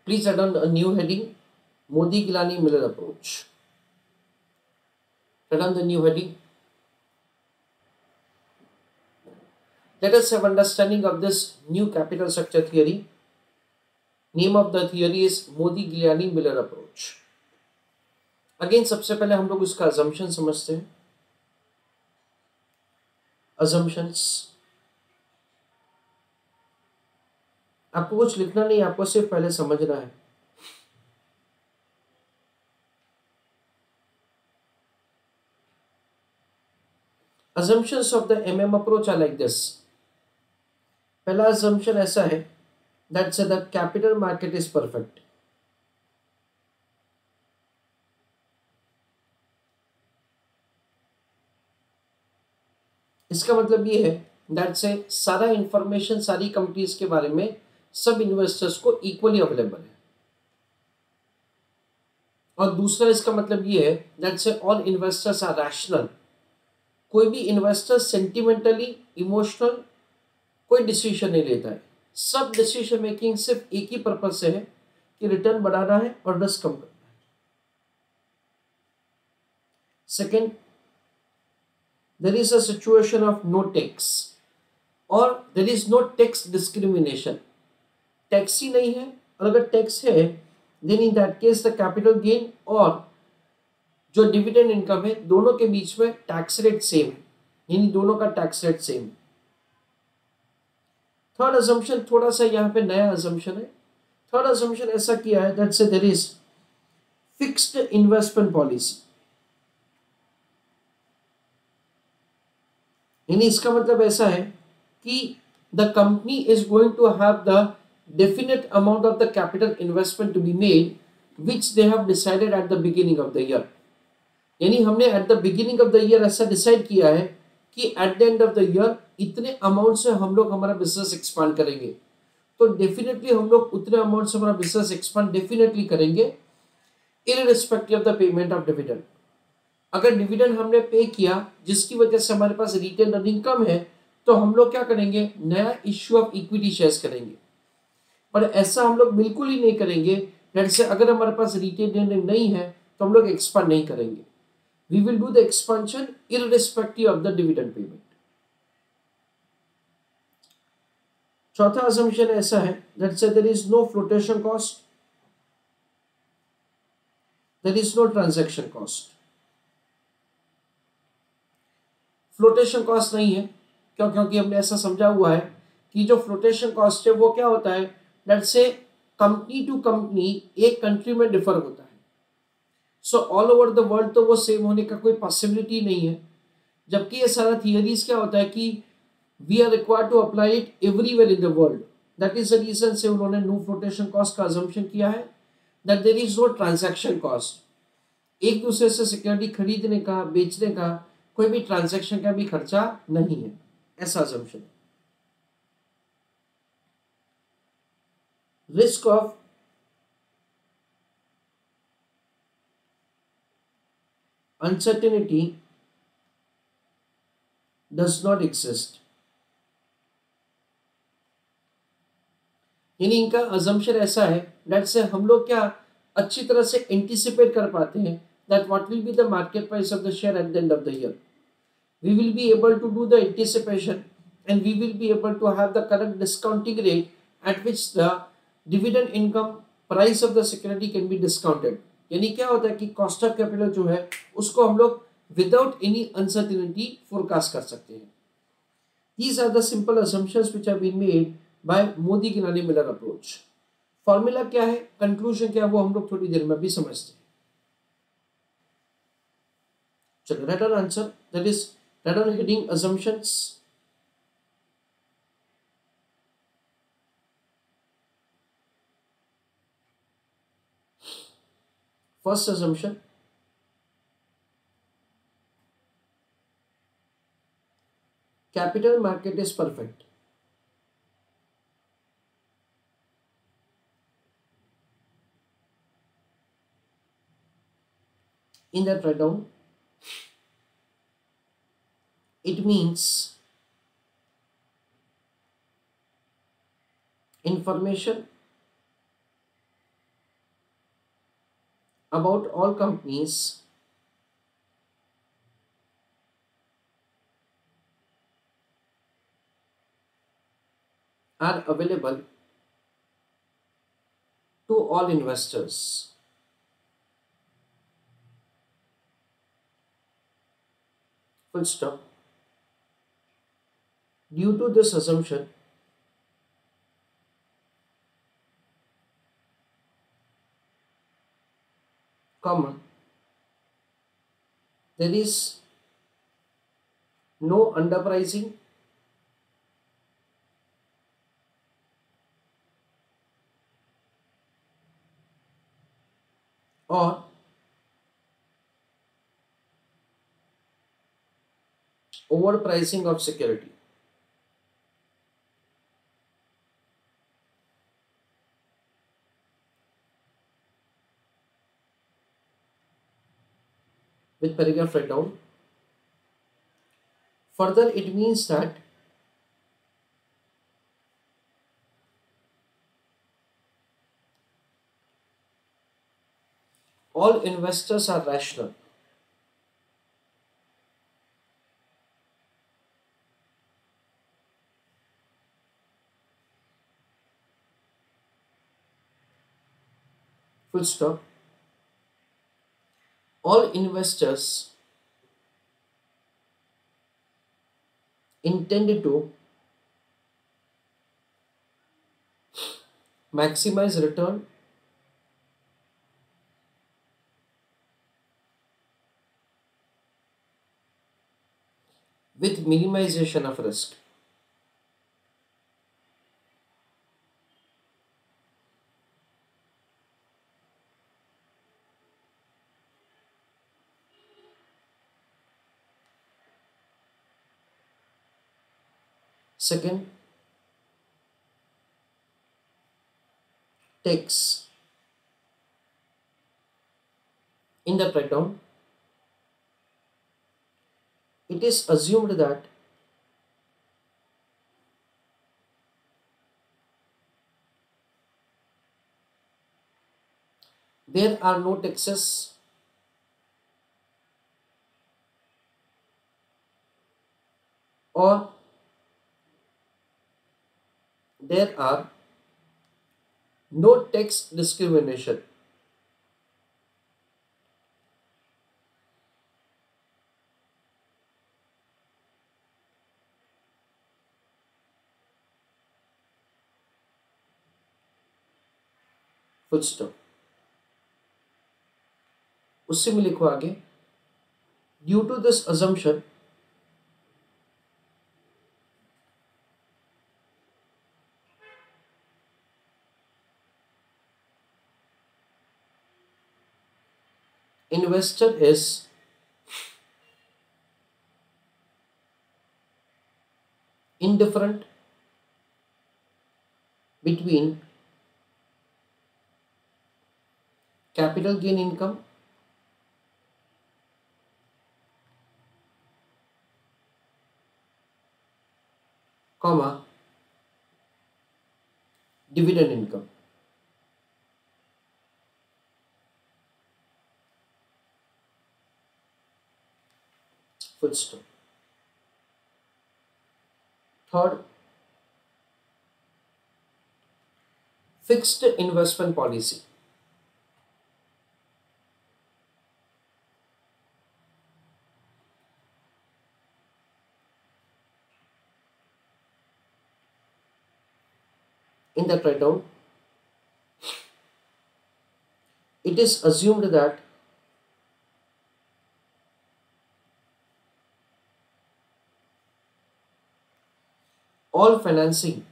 Please add on a new heading, Modi Gilani Miller approach. Add on the new heading. Let us have understanding of this new capital structure theory. Name of the theory is Modi Gilani Miller approach. Again सबसे पहले हम लोग इसका assumption समझते हैं. Assumptions. आपको कुछ लिखना नहीं, आपको सिर्फ पहले समझना है. Assumptions of the MM approach are like this. पहला assumption ऐसा है that say the capital market is perfect. इसका मतलब ये है that say सारा इंफॉर्मेशन सारी कंपनीज के बारे में सब इन्वेस्टर्स को इक्वली अवेलेबल है. और दूसरा इसका मतलब ये है that say all investors are rational. कोई भी इन्वेस्टर सेंटिमेंटली इमोशनल कोई डिसीजन नहीं लेता है. सब डिसीजन मेकिंग सिर्फ एक ही पर्पज से है कि रिटर्न बढ़ाना है और रिस्क कम करना है. Second, there is a situation of no tax or there is no tax discrimination. Tax ही नहीं है, और अगर टैक्स है then in that case the capital gain और जो डिविडेंड इनकम है दोनों के बीच में टैक्स रेट सेम है, यानी दोनों का टैक्स रेट सेम है. थर्ड अजम्पशन थोड़ा सा यहाँ पे नया अजम्पशन है. थर्ड अजम्पशन ऐसा किया है that say there is fixed investment policy. यानी इसका मतलब ऐसा है कि the company is going to have the definite amount of the capital investment to be made which they have decided at the beginning of the year. यानी हमने at the beginning of the year ऐसा decide किया है कि at the end of the year इतने amount से हम लोग हमारा बिजनेस एक्सपांड करेंगे. तो डेफिनेटली हम लोग उतने अमाउंट से हमारा बिजनेस एक्सपांड डेफिनेटली करेंगे irrespective of the payment of dividend. अगर डिविडेंड हमने पे किया जिसकी वजह से हमारे पास रिटेन अर्निंग कम है तो हम लोग क्या करेंगे, नया इश्यू ऑफ इक्विटी शेयर्स करेंगे. पर ऐसा हम लोग बिल्कुल ही नहीं करेंगे. जैसे अगर हमारे पास रिटेन अर्निंग नहीं है तो हम लोग एक्सपांड नहीं करेंगे. We will do the expansion irrespective of the dividend payment. चौथा असम्पशन ऐसा है that say there is no flotation cost, there is no transaction cost. Flotation cost नहीं है क्योंकि हमने ऐसा समझा हुआ है कि जो फ्लोटेशन कॉस्ट है वो क्या होता है दैट से कंपनी टू कंपनी एक कंट्री में डिफर होता है. So all over the world तो वो सेम होने का कोई पॉसिबिलिटी नहीं है. जबकि ये सारा थियरीज क्या होता है कि we are required to apply it everywhere in the world. That is the reason से उन्होंने नो फ्लोटेशन कॉस्ट का अजम्पशन किया है that there is no transaction cost. एक दूसरे से सिक्योरिटी खरीदने का बेचने का कोई भी ट्रांजैक्शन का भी खर्चा नहीं है, ऐसा assumption. Risk of uncertainty does not exist. यानी इनका अजम्पशन ऐसा है दैट से हम लोग क्या अच्छी तरह से एंटिसिपेट कर पाते हैं that what will be the market price of the share at the end of the year. We will be able to do the anticipation and we will be able to have the correct discounting rate at which the dividend income price of the security can be discounted. यानी क्या होता है कि cost of capital जो है उसको हम लोग without any uncertainty forecast कर सकते हैं. These are the simple assumptions which have been made by Modi Gilani Miller approach. Formula क्या है, कंक्लूजन क्या है, वो हम लोग थोड़ी देर में भी समझते हैं. चलो write down answer, that is write down heading assumptions. First assumption, capital market is perfect. In that write down, it means information about all companies are available to all investors. Full stop. Due to this assumption, comma, there is no underpricing or overpricing of security. With paragraph write down. Further, it means that all investors are rational. Full stop. All investors intended to maximize return with minimization of risk. Second, takes in the breakdown, it is assumed that there are no taxes or there are no tax discrimination. Full stop. उससे में लिखो आगे, due to this assumption, investor is indifferent between capital gain income comma dividend income. Full stop. Third, fixed investment policy. In that write down, it is assumed that all financing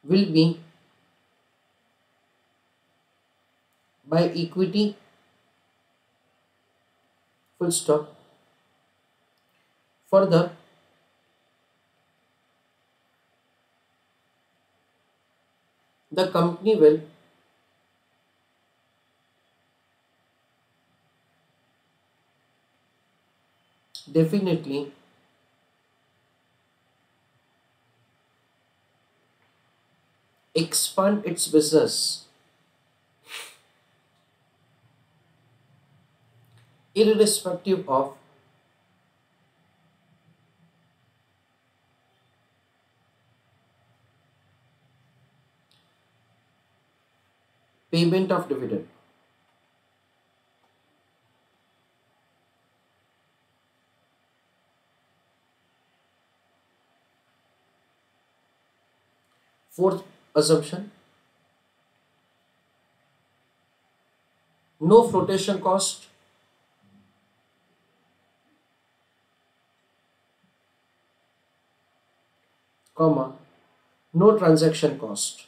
will be by equity. Full stop. Further, the company will definitely expand its business irrespective of payment of dividend. Fourth assumption, no flotation cost, comma, no transaction cost.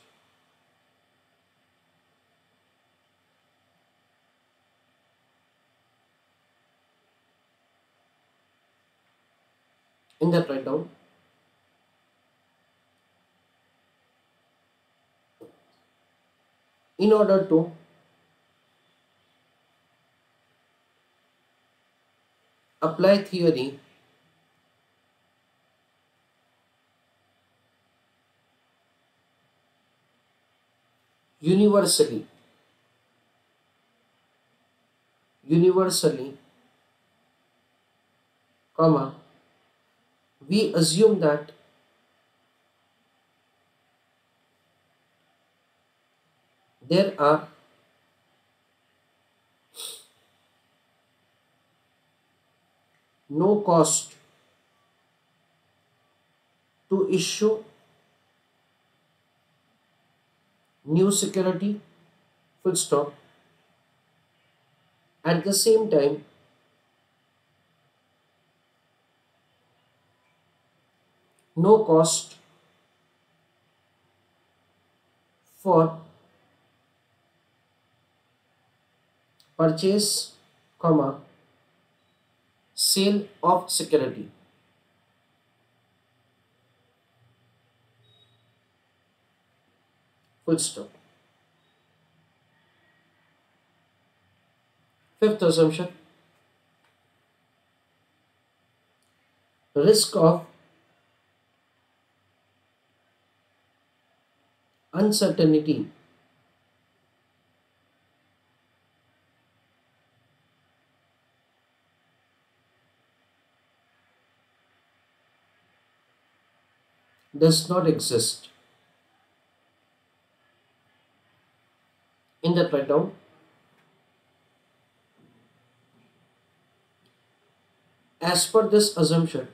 In that write down, in order to apply theory universally, comma, we assume that there are no cost to issue new security, full stop. At the same time, no cost for purchase, comma, sale of security. Full stop. Fifth assumption, risk of uncertainty does not exist. In that write down, as per this assumption,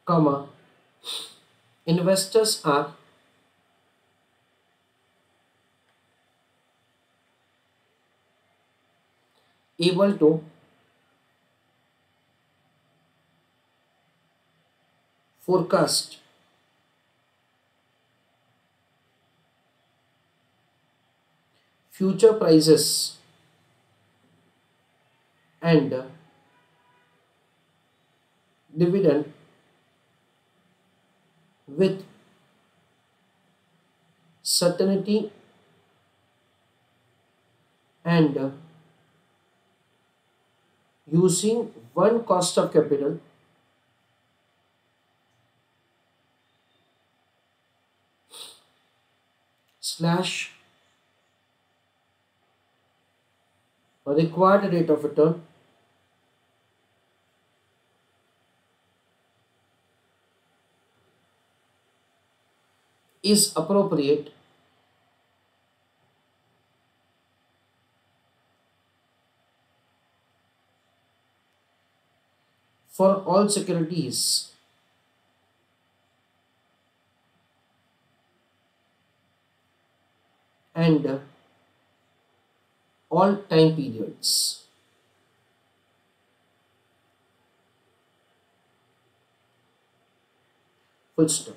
comma, investors are able to forecast future prices and dividend with certainty and using one cost of capital slash required rate of return is appropriate for all securities and all time periods. Full stop.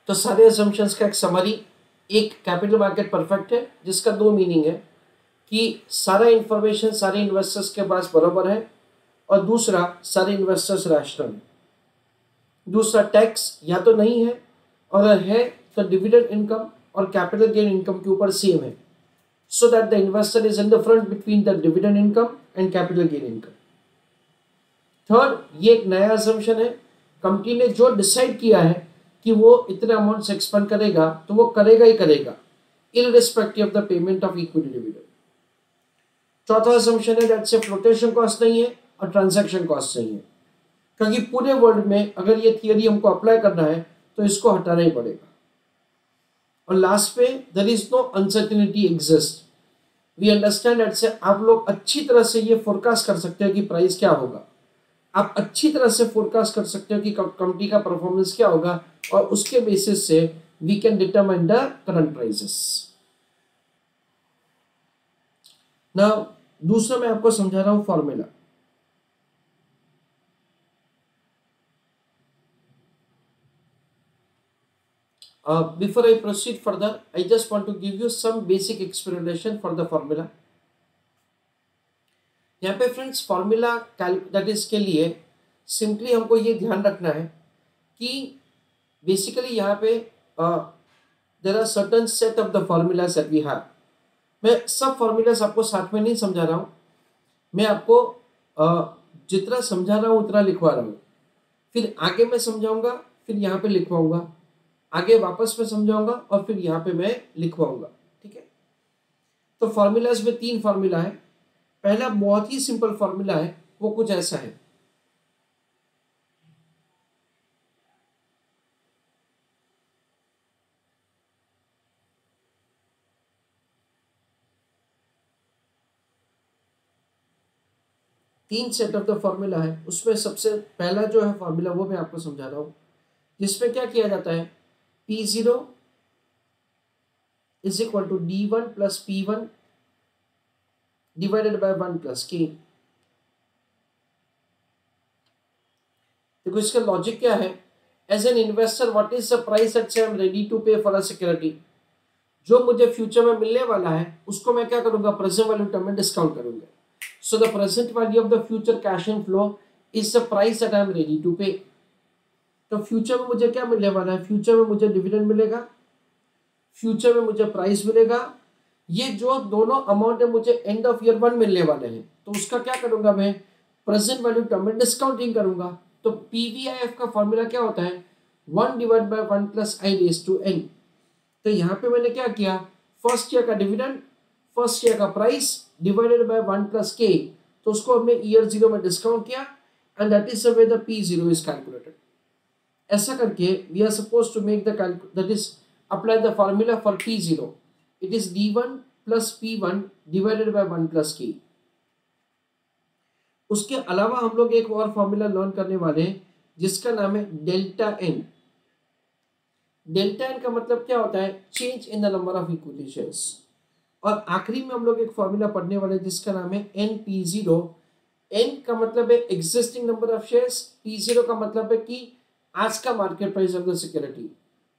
तो सारे assumptions का एक summary, एक capital market perfect है जिसका दो meaning है कि सारा इंफॉर्मेशन सारे इन्वेस्टर्स के पास बराबर है और दूसरा सारे इन्वेस्टर्स रैशनल है। दूसरा टैक्स या तो नहीं है और है तो डिविडेंड इनकम और कैपिटल गेन इनकम के ऊपर सेम है, so that the investor is in the front between the dividend income and capital gain income. Third, ये एक नया assumption है, कंपनी ने जो डिसाइड किया है कि वो इतने अमाउंट से एक्सपेंड करेगा तो वो करेगा ही करेगा, irrespective of the payment of equity dividend. चौथा assumption है दैट से फ्लोटेशन कॉस्ट नहीं है और ट्रांजैक्शन कॉस्ट नहीं है, क्योंकि पूरे वर्ल्ड में अगर ये थियरी हमको अप्लाई करना है तो इसको हटाना ही पड़ेगा। और लास्ट पे there is no uncertainty exist. We understand that say आप लोग अच्छी तरह से ये फोरकास्ट कर सकते हो कि प्राइस क्या होगा, आप अच्छी तरह से फोरकास्ट कर सकते हो कि कंपनी का परफॉर्मेंस क्या होगा, और उसके बेसिस से we can determine the current prices. Now दूसरा मैं आपको समझा रहा हूं formula. Before I proceed further, I just want to give you some basic explanation for the formula. यहाँ पे फ्रेंड्स फॉर्मूला दैट इज के लिए सिंपली हमको ये ध्यान रखना है कि बेसिकली यहाँ पे there are certain set of the formulas that we have. मैं सब फॉर्मूलाज आपको साथ में नहीं समझा रहा हूँ, मैं आपको जितना समझा रहा हूँ उतना लिखवा रहा हूँ, फिर आगे मैं समझाऊंगा, फिर यहाँ पे लिखवाऊंगा, आगे वापस में समझाऊंगा और फिर यहाँ पे मैं लिखवाऊंगा। ठीक है, तो फॉर्मूलाज में 3 फॉर्मूला है। पहला बहुत ही सिंपल फॉर्मूला है, वो कुछ ऐसा है, तीन सेट ऑफ द फॉर्मूला है। उसमें सबसे पहला जो है फॉर्मूला वो मैं आपको समझा रहा हूं, जिसमें क्या किया जाता है, P0 is equal to D1 plus P1 divided by 1 plus K। देखो इसका लॉजिक क्या है, as an investor what is the price that I am ready to pay for a security. जो मुझे फ्यूचर में मिलने वाला है उसको मैं क्या करूंगा, प्रेजेंट वैल्यू टर्म में डिस्काउंट करूंगा। So the present value of the future cash and flow is the price that I am ready to pay. तो फ्यूचर में मुझे क्या मिलने वाला है, फ्यूचर में मुझे डिविडेंड मिलेगा, फ्यूचर में मुझे प्राइस मिलेगा। ये जो दोनों अमाउंट है मुझे एंड ऑफ ईयर 1 मिलने वाले हैं, तो उसका क्या करूंगा, मैं प्रेजेंट वैल्यू टर्म में डिस्काउंटिंग करूंगा। तो पीवीआईएफ का फॉर्मूला क्या होता है, 1 divide by 1 plus i raise to n. तो यहाँ पे मैंने क्या किया, फर्स्ट ईयर का डिविडेंड, फर्स्ट ईयर का price divided by 1 plus k, तो उसको हमने ईयर 0 में डिस्काउंट किया, and that is the way the P0 is calculated. ऐसा करके we are suppose to make the that is apply the formula for P0, it is D1 plus P1 divided by 1 plus K। उसके अलावा हम लोग एक और formula learn करने वाले हैं जिसका नाम है डेल्टा एन। डेल्टा एन का मतलब क्या होता है, change in the number of equity shares. और आखिरी में हम लोग एक फॉर्मूला पढ़ने वाले हैं जिसका नाम है NP0। एन का मतलब है existing number of shares, P0 का मतलब है कि आज का market price of the security.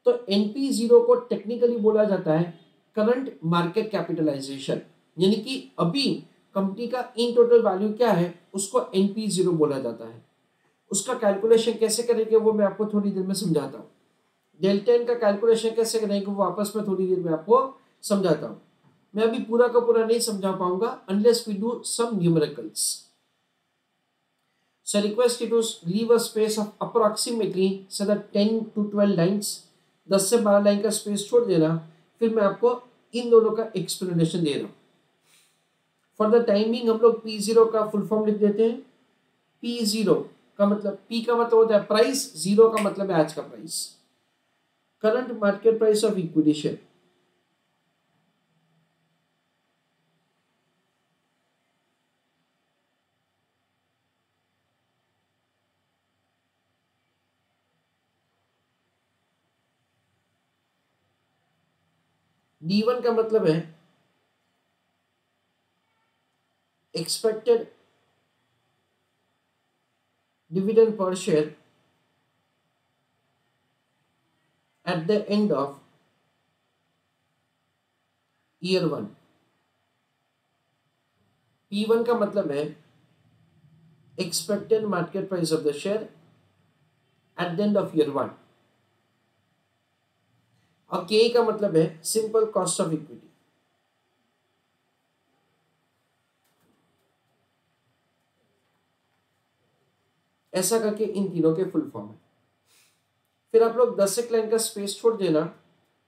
तो NP0 को टेक्निकली बोला जाता है करंट मार्केट कैपिटलाइजेशन, यानी कि अभी कंपनी का इन टोटल वैल्यू क्या है उसको NP0 बोला जाता है। उसका कैलकुलेशन कैसे करेंगे वो मैं आपको थोड़ी देर में समझाता हूँ। डेल्टा एन का कैलकुलेशन कैसे करेंगे वो वापस में थोड़ी देर में आपको समझाता हूँ। मैं अभी पूरा का पूरा नहीं समझा पाऊंगा unless we do some numericals. So I request you to leave a space of approximately say that 10 to 12 lines, 10 से 12 लाइन का स्पेस छोड़ देना, फिर मैं आपको इन दोनों का एक्सप्लेनेशन दे रहा हूँ। फॉर द टाइमिंग हम लोग P0 का फुल फॉर्म लिख देते हैं। P0 का मतलब, P का मतलब होता है प्राइस, 0 का मतलब है आज का price, current market price of equity share. D1 का मतलब है expected dividend per share at the end of year 1। P1 का मतलब है expected market price of the share at the end of year 1, और K का मतलब है सिंपल कॉस्ट ऑफ इक्विटी। ऐसा करके इन तीनों के फुल फॉर्म है। फिर आप लोग 10 एक लाइन का स्पेस छोड़ देना,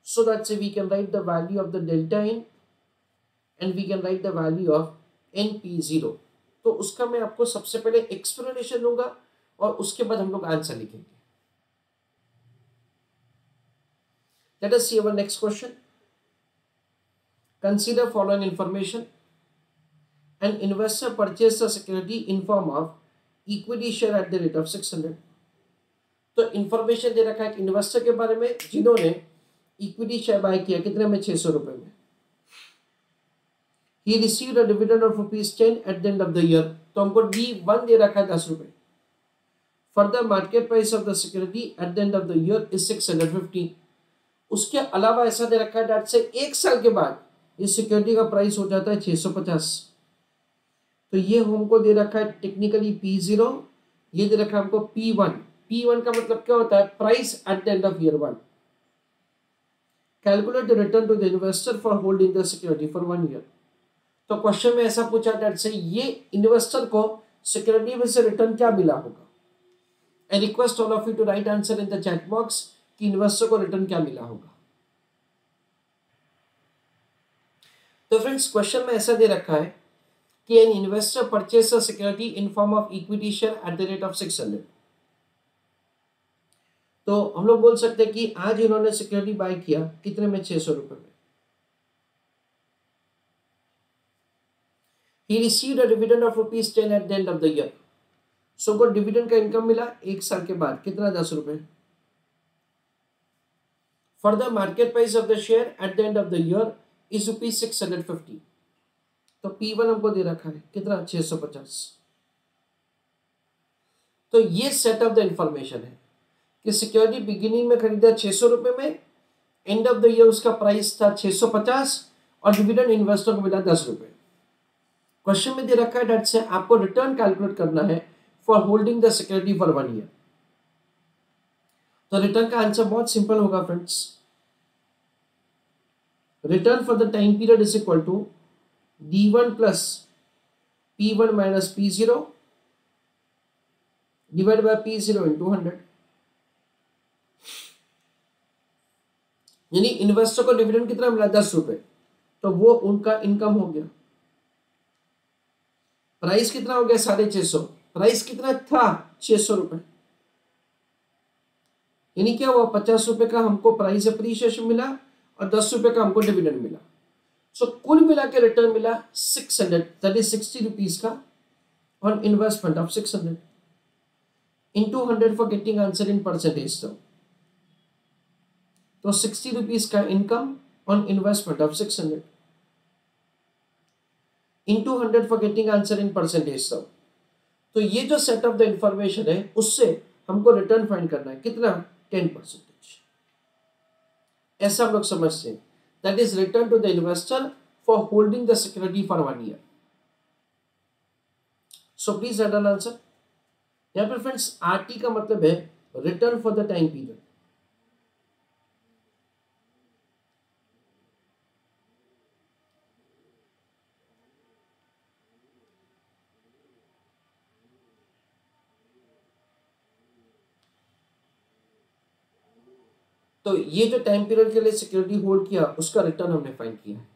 so that say we can write the value of the delta in and we can write the value of NP0। तो उसका मैं आपको सबसे पहले एक्सप्लेनेशन दूंगा और उसके बाद हम लोग आंसर लिखेंगे। Let us see our next question. Consider following information. An investor purchase the security in form of equity share at the rate of 600। तो इंफॉर्मेशन दे रखा है एक इन्वेस्टर के बारे में जिन्होंने इक्विटी शेयर बाय किया, कितने में? 600 रुपए में। He received a dividend of ₹10 at the end of the year। तो हमको D1 दे रखा है 10 रुपए। Further market price of the security at the end of the year is 650। उसके अलावा ऐसा दे रखा है डेट से 1 साल के बाद इस सिक्योरिटी का प्राइस हो जाता है 650। तो ये हमको दे रखा है टेक्निकली P0, ये दे रखा है हमको P1। P1 का मतलब क्या होता है? Price at the end of year 1। Calculate the return to the investor for holding the security for 1 year. तो क्वेश्चन में ऐसा पूछा डेट से ये इन्वेस्टर को सिक्योरिटी में से रिटर्न क्या मिला होगा। I request all of you to write answer in the chat box कि इन्वेस्टर को रिटर्न क्या मिला होगा। तो फ्रेंड्स क्वेश्चन में ऐसा दे रखा है कि N investor purchase a security in form of equity share at the rate of 600। तो हम लोग बोल सकते हैं कि आज इन्होंने सिक्योरिटी बाय किया कितने में? 600 रुपए में। He received a dividend of ₹10 at the end of the year। So को डिविडेंड का इनकम मिला 1 साल के बाद, कितना? 10 रुपए। For the market price of the share at the end of the year is ₹650। तो P1 हमको दे रखा है कितना? 650। तो ये सेट ऑफ द इंफॉर्मेशन है कि सिक्योरिटी बिगिनिंग में खरीदा 600 रुपए में, एंड ऑफ द ईयर उसका प्राइस था 650 और डिविडेंड इन्वेस्टर को मिला 10 रुपए। क्वेश्चन में दे रखा है डेट से आपको रिटर्न कैलकुलेट करना है for holding the security for 1 year. तो रिटर्न का आंसर बहुत सिंपल होगा friends. Return for the time period is equal to D1 plus P1 minus P0 divide by P0 into 100। यानी इन्वेस्टर को डिविडेंड कितना मिला? 10 रुपए। तो वो उनका इनकम हो गया। प्राइस कितना हो गया? 650। प्राइस कितना था? 600 रुपए। यानी क्या हुआ? 50 रुपए का हमको प्राइस अप्रिशिएशन मिला और 10 रुपए का हमको डिविडेंड मिला। सो कुल मिला के रिटर्न मिला 600, दैट इज 60 रुपीज का on investment of 600 into 100 for getting answer in percentage. तो 60 रुपीज का income on investment of 600 into 100 for getting answer in percentage. तो ये जो सेट ऑफ द इंफॉर्मेशन है उससे हमको रिटर्न फाइंड करना है, कितना? 10%। ऐसा हम लोग समझते हैं। That is return to the investor for holding the security for 1 year. So please write an answer. यहाँ पर फ्रेंड्स RT का मतलब है return for the time period. तो ये जो टाइम पीरियड के लिए सिक्योरिटी होल्ड किया उसका रिटर्न हमने फाइंड किया है।